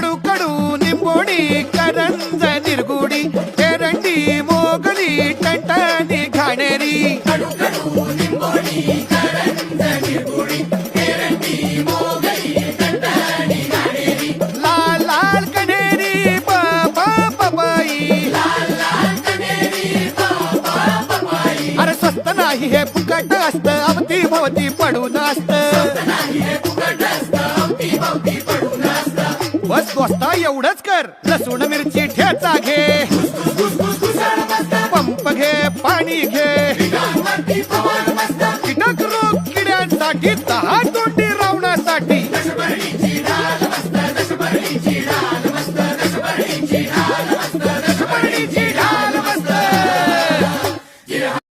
कडू कडू निंबोणी करंज निरगुडी एरंडी मोगली टणटणी घाणेरी कडू कडू निंबोणी करंज निरगुडी एरंडी मोगली टणटणी घाणेरी लाल लाल कण्हेरी पपई लाल लाल कण्हेरी पपई अरे स्वस्त नाही हे फुकट असत अवती भवती पडून असत नाही हे फुकट असतं अवती भवती पडून असतं बस दोस्ता एवढंच कर लसूण मिरची ठेचा घे पंप घे पाणी घे पिकांवरती फवार मस्त कीटक रोग किड्यांसाठी 10 तोंडी रावणासाठी दशपर्णीची डाळ मस्त दशपर्णीची डाळ